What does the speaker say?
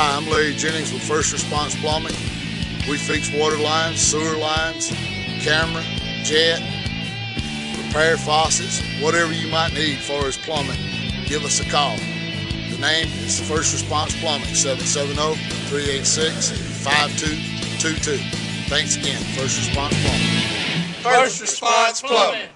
Hi, I'm Larry Jennings with First Response Plumbing. We fix water lines, sewer lines, camera, jet, repair faucets, whatever you might need as far as plumbing, give us a call. The name is First Response Plumbing, 770-386-5222. Thanks again, First Response Plumbing. First Response Plumbing.